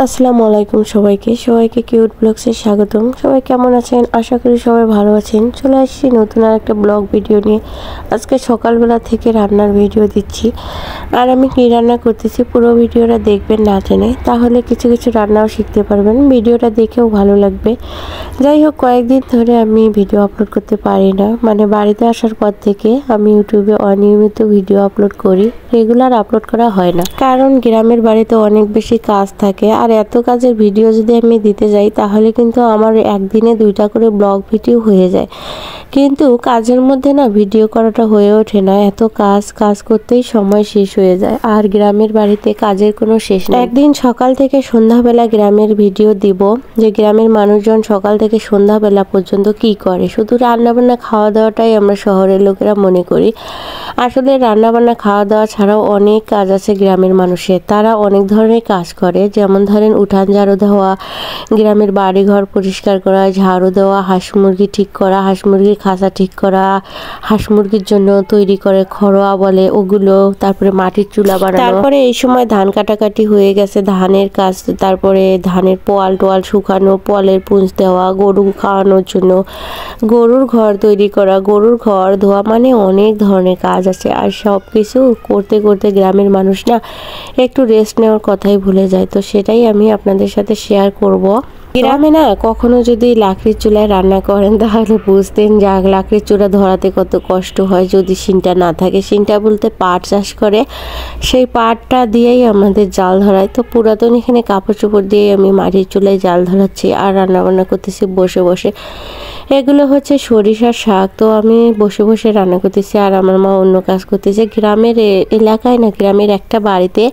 আসসালামু আলাইকুম সবাইকে কিউট ব্লগসে স্বাগতম। সবাই কেমন আছেন? আশা করি সবাই ভালো আছেন। চলে আসছি নতুন আর একটা ব্লগ ভিডিও নিয়ে। আজকে সকালবেলা থেকে রান্নার ভিডিও দিচ্ছি, আর আমি কী রান্না করতেছি পুরো ভিডিওটা দেখবেন না টেনে, তাহলে কিছু কিছু রান্নাও শিখতে পারবেন। ভিডিওটা দেখেও ভালো লাগবে। যাই হোক, কয়েকদিন ধরে আমি ভিডিও আপলোড করতে পারি না, মানে বাড়িতে আসার পর থেকে আমি ইউটিউবে অনিয়মিত ভিডিও আপলোড করি, রেগুলার আপলোড করা হয় না, কারণ গ্রামের বাড়িতে অনেক বেশি কাজ থাকে। আর এত কাজের ভিডিও যদি আমি দিতে যাই তাহলে কিন্তু আমার একদিনে 2টা করে ব্লগ ভিডিও হয়ে যায়, কিন্তু কাজের মধ্যে না ভিডিও করাটা হয়ে ওঠে না। এত কাজ করতেই সময় শেষ হয়ে যায়, আর গ্রামের বাড়িতে কাজের কোনো শেষ নেই। একদিন সকাল থেকে সন্ধ্যাবেলা গ্রামের ভিডিও দিব, যে গ্রামের মানুষজন সকাল থেকে সন্ধ্যাবেলা পর্যন্ত কি করে। শুধু রান্নাবান্না খাওয়া দাওয়াটাই আমরা শহরের লোকেরা মনে করি, আসলে রান্নাবান্না খাওয়া দাওয়া ছাড়াও অনেক কাজ আছে গ্রামের মানুষের। তারা অনেক ধরনের কাজ করে, যেমন ধরেন উঠান ঝাড়ু দেওয়া, গ্রামের বাড়িঘর পরিষ্কার করা, ঝাড়ু দেওয়া, হাঁস মুরগি ঠিক করা, হাঁস মুরগির খাঁচা ঠিক করা, হাঁস মুরগির জন্য তৈরি করে খড়োয়া বলে ওগুলো, তারপরে মাটির চুলা বানানো। তারপরে এই সময় ধান কাটাকাটি হয়ে গেছে, ধানের কাজ, তারপরে ধানের পোয়াল টোয়াল শুকানো, পোয়ালের পুঁজ দেওয়া, গরু খাওয়ানোর জন্য গরুর ঘর তৈরি করা, গরুর ঘর ধোয়া, মানে অনেক ধরনের কাজ আছে। আর সব কিছু করতে করতে গ্রামের মানুষ না একটু রেস্ট নেওয়ার কথাই ভুলে যায়। তো সেটাই আমি আপনাদের সাথে শেয়ার করব। গ্রামে না কখনো যদি লাকড়ির চুলায় রান্না করেন তাহলে বুঝতেন যে লাকড়ির চুলা ধরাতে কত কষ্ট হয় যদি শিনটা না থাকে। শিনটা বলতে পাট চাষ করে, সেই পাটটা দিয়েই আমাদের জাল ধরায়। তো পুরাতন এখানে কাপড় চোপড় দিয়ে আমি মাটির চুলায় জাল ধরাচ্ছি আর রান্নাবান্না করতেছি বসে বসে। এগুলো হচ্ছে সরিষার শাক, তো আমি বসে বসে রান্না করতেছি আর আমার মা অন্য কাজ করতেছে। গ্রামের এলাকায় না, গ্রামের একটা বাড়িতে,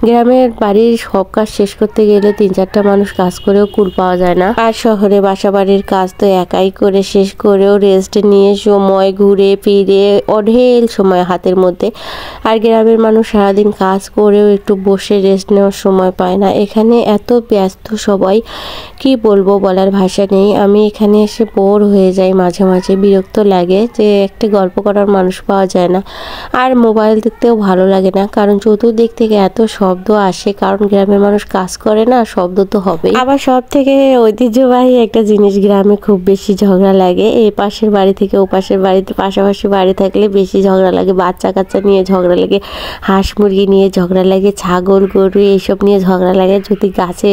গ্রামের বাড়ির সব কাজ শেষ করতে গেলে 3-4টা মানুষ কাজ করেও কুল পাওয়া যায় না। আর শহরে বাসা বাড়ির কাজ তো একাই করে শেষ করেও রেস্ট নিয়ে সময় ঘুরে ফিরে অঢেল সময় হাতের মধ্যে। আর গ্রামের মানুষ সারাদিন কাজ করেও একটু বসে রেস্ট নেওয়ার সময় পায় না। এখানে এত ব্যস্ত সবাই, কি বলবো, বলার ভাষা নেই। আমি এখানে এসে বোর হয়ে যাই, মাঝে মাঝে বিরক্ত লাগে যে একটি গল্প করার মানুষ পাওয়া যায় না। আর মোবাইল দেখতেও ভালো লাগে না, কারণ চতুর্দিক থেকে এত শব্দ আসে, কারণ গ্রামের মানুষ কাজ করে না, শব্দ তো হবেই। আবার সব থেকে ঐতিহ্যবাহী একটা জিনিস, গ্রামে খুব বেশি ঝগড়া লাগে। এই পাশের বাড়ি থেকে ও পাশের বাড়িতে, পাশাপাশি বাড়ি থাকলে বেশি ঝগড়া লাগে। বাচ্চা কাচ্চা নিয়ে ঝগড়া লাগে, হাঁস মুরগি নিয়ে ঝগড়া লাগে, ছাগল গরু এইসব নিয়ে ঝগড়া লাগে, যদি গাছে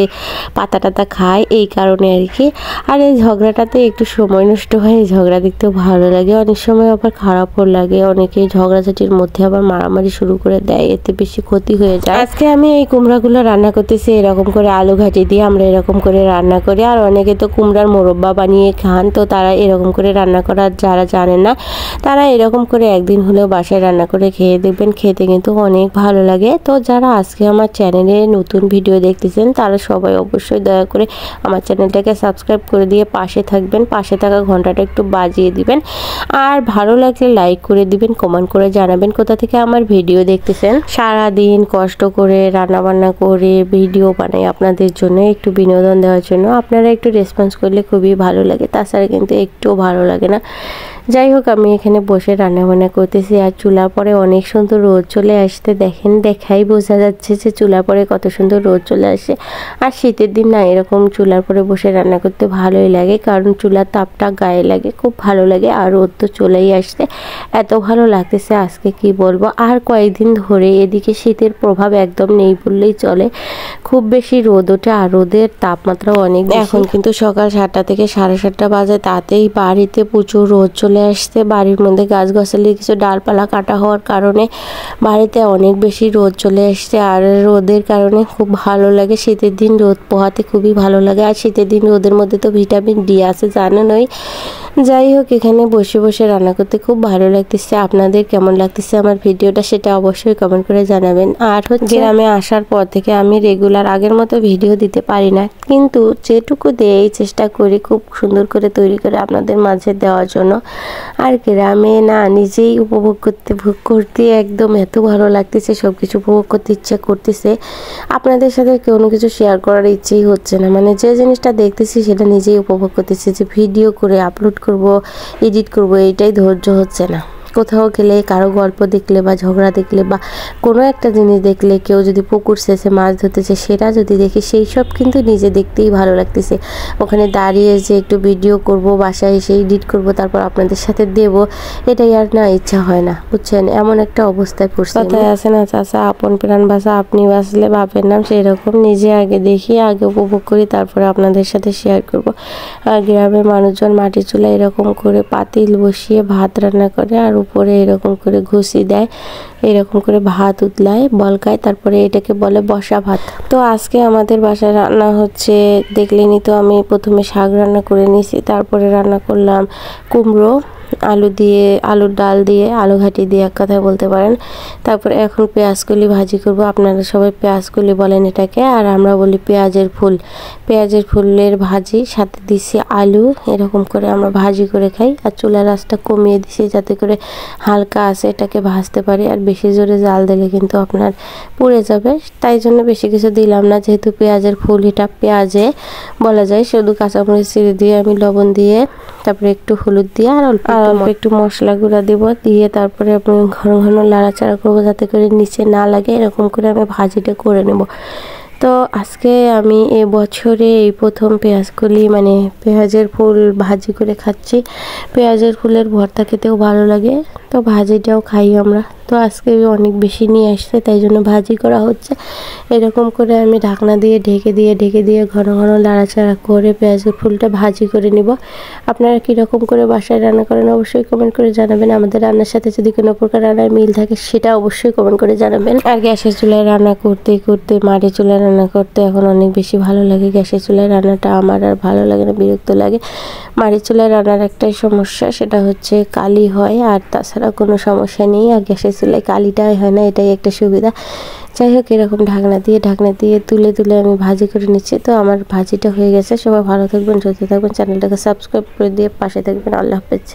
পাতা টাতা খায়, এই কারণে আর কি। আর এই ঝগড়াটাতে একটু সময় নষ্ট হয়, এই ঝগড়া দেখতেও ভালো লাগে, অনেক সময় আবার খারাপও লাগে। অনেকে ঝগড়াঝাটির মধ্যে আবার মারামারি শুরু করে দেয়, এতে বেশি ক্ষতি হয়ে যায়। আজকে আমি এই কুমড়াগুলো রান্না করতেছি এরকম করে আলু ঘাটি দিয়ে, আমরা এরকম করে রান্না করি। আর অনেকে তো কুমড়ার মোরব্বা বানিয়ে খান, তো তারা এরকম করে রান্না করা যারা জানে না তারা এরকম করে একদিন হলেও বাসায় রান্না করে খেয়ে দেখবেন, খেতে কিন্তু অনেক ভালো লাগে। তো যারা আজকে আমার চ্যানেলে নতুন ভিডিও দেখতেছেন তারা সবাই অবশ্যই দয়া করে আমার চ্যানেলটাকে সাবস্ক্রাইব করে দিয়ে পাশে থাকবেন, পাশে থাকা ঘন্টাটা একটু বাজিয়ে দিবেন, আর ভালো লাগলে লাইক করে দিবেন, কমেন্ট করে জানাবেন কোথা থেকে আমার ভিডিও দেখতেছেন। সারাদিন কষ্ট করে রান্নাবান্না করে ভিডিও বানাই আপনাদের জন্য, একটু বিনোদন দেওয়ার জন্য। আপনারা একটু রেসপন্স করলে খুবই ভালো লাগে, তাছাড়া কিন্তু একটুও ভালো লাগে না। যাই হোক, আমি এখানে বসে রান্নাবান্না করতেছি, আর চুলার পরে অনেক সুন্দর রোদ চলে আসতে দেখেন, দেখাই বোঝা যাচ্ছে যে চুলার পরে কত সুন্দর রোদ চলে আসে। আর শীতের দিন না এরকম চুলার পরে বসে রান্না করতে ভালোই লাগে, কারণ চুলার তাপটা গায়ে লাগে, খুব ভালো লাগে। আর রোদ তো চলেই আসছে, এত ভালো লাগতেছে আজকে কি বলবো। আর কয়েকদিন ধরে এদিকে শীতের প্রভাব একদম নেই বললেই চলে, খুব বেশি রোদ ওঠে, আর রোদের তাপমাত্রা অনেক। এখন কিন্তু সকাল 7টা থেকে 7:30 বাজে, তাতেই বাড়িতে প্রচুর রোদ চলে আসছে। বাড়ির মধ্যে গাছগাছালি কিছু ডালপালা কাটা হওয়ার কারণে বাড়িতে অনেক বেশি রোদ চলে আসছে, আর রোদের কারণে খুব ভালো লাগে। শীতের দিন রোদ পোহাতে খুবই ভালো লাগে, আর শীতের দিন রোদের মধ্যে তো ভিটামিন ডি আছে জানেনই। যাই হোক, এখানে বসে বসে রান্না করতে খুব ভালো লাগতেছে। আপনাদের কেমন লাগতেছে আমার ভিডিওটা সেটা অবশ্যই কমেন্ট করে জানাবেন। আর হচ্ছে গ্রামে আসার পর থেকে আমি রেগুলার আগের মতো ভিডিও দিতে পারি না, কিন্তু যেটুকু দেই চেষ্টা করি খুব সুন্দর করে তৈরি করে আপনাদের মাঝে দেওয়ার জন্য। আর গ্রামে না নিজেই উপভোগ করতে একদম এত ভালো লাগতেছে, সব কিছু উপভোগ করতে ইচ্ছা করতেছে। আপনাদের সাথে কোনো কিছু শেয়ার করার ইচ্ছেই হচ্ছে না, মানে যে জিনিসটা দেখতেছি সেটা নিজেই উপভোগ করতেছি, যে ভিডিও করে আপলোড করব, এডিট করব, এইটাই ধৈর্য হচ্ছে না। কোথাও গেলে কারো গল্প দেখলে বা ঝগড়া দেখলে বা কোনো একটা জিনিস দেখলে, কেউ যদি পুকুর শেষে মাছ ধরতেছে সেটা যদি দেখি, সেই সব কিন্তু নিজে দেখতেই ভালো লাগতেছে। ওখানে দাঁড়িয়ে যে একটু ভিডিও করব, বাসায় এসে এডিট করব, তারপর আপনাদের সাথে দেব, এটাই আর না ইচ্ছা হয় না, বুঝছেন? এমন একটা অবস্থায় পড়ছে। কথায় আছে না, চাচা আপন প্রাণ বাসা আপনি বাঁচলে বাপের নাম, সেই রকম নিজে আগে দেখি, আগে উপভোগ করি, তারপরে আপনাদের সাথে শেয়ার করব। আর গ্রামের মানুষজন মাটির চুলা এরকম করে পাতিল বসিয়ে ভাত রান্না করে, আর উপরে এরকম করে ঘুষি দেয়, এরকম করে ভাত উতলায় বলকায়, তারপরে এটাকে বলে বসা ভাত। তো আজকে আমাদের বাসায় রান্না হচ্ছে, দেখলেনি তো, আমি প্রথমে শাক রান্না করে নিয়েছি, তারপরে রান্না করলাম কুমড়ো আলু দিয়ে, আলুর ডাল দিয়ে, আলু ঘাটি দিয়ে এক কথায় বলতে পারেন। তারপরে এখন পেঁয়াজকলি ভাজি করব। আপনারা সবাই পেঁয়াজকলি বলেন এটাকে, আর আমরা বলি পেঁয়াজের ফুল। পেঁয়াজের ফুলের ভাজি, সাথে দিছি আলু, এরকম করে আমরা ভাজি করে খাই। আর চুলার আঁচটা কমিয়ে দিছি যাতে করে হালকা আছে এটাকে ভাজতে পারি, আর বেশি জোরে জাল দিলে কিন্তু আপনার পুড়ে যাবে, তাই জন্য বেশি কিছু দিলাম না। যেহেতু পেঁয়াজের ফুল, এটা পেঁয়াজে বলা যায়, শুধু কাঁচামরিচ চিড়ে দিয়ে আমি লবণ দিয়ে, তারপরে একটু হলুদ দিয়ে আর অল্প একটু মশলা গুঁড়া দেব, দিয়ে তারপরে আমি ঘন ঘন লাড়াচাড়া করবো যাতে করে নিচে না লাগে, এরকম করে আমি ভাজিটা করে নেব। তো আজকে আমি এবছরে এই প্রথম পেঁয়াজকলি মানে পেঁয়াজের ফুল ভাজি করে খাচ্ছি। পেঁয়াজের ফুলের ভর্তা খেতেও ভালো লাগে, তো ভাজিটাও খাই আমরা। তো আজকে অনেক বেশি নিয়ে আসছে, তাই জন্য ভাজি করা হচ্ছে। এরকম করে আমি ঢাকনা দিয়ে ঢেকে দিয়ে ঘন ঘন নাড়াচাড়া করে পেঁয়াজের ফুলটা ভাজি করে নিব। আপনারা কীরকম করে বাসায় রান্না করেন অবশ্যই কমেন্ট করে জানাবেন। আমাদের রান্নার সাথে যদি কোনো প্রকার রান্নার মিল থাকে সেটা অবশ্যই কমেন্ট করে জানাবেন। আর গ্যাসের চুলায় রান্না করতে করতে মাটির চুলায় রান্না করতে এখন অনেক বেশি ভালো লাগে। গ্যাসের চুলায় রান্নাটা আমার আর ভালো লাগে না, বিরক্ত লাগে। মাটির চুলায় রান্নার একটাই সমস্যা, সেটা হচ্ছে কালি হয়, আর তাছাড়া কোনো সমস্যা নেই। আর গ্যাসের চুলায় কালিটাই হয় না, এটাই একটা সুবিধা। যাই হোক, এরকম ঢাকনা দিয়ে তুলে আমি ভাজি করে নিচ্ছি। তো আমার ভাজিটা হয়ে গেছে। সবাই ভালো থাকবেন, সুস্থ থাকবেন, চ্যানেলটাকে সাবস্ক্রাইব করে দিয়ে পাশে থাকবেন। আল্লাহ হাফেজ।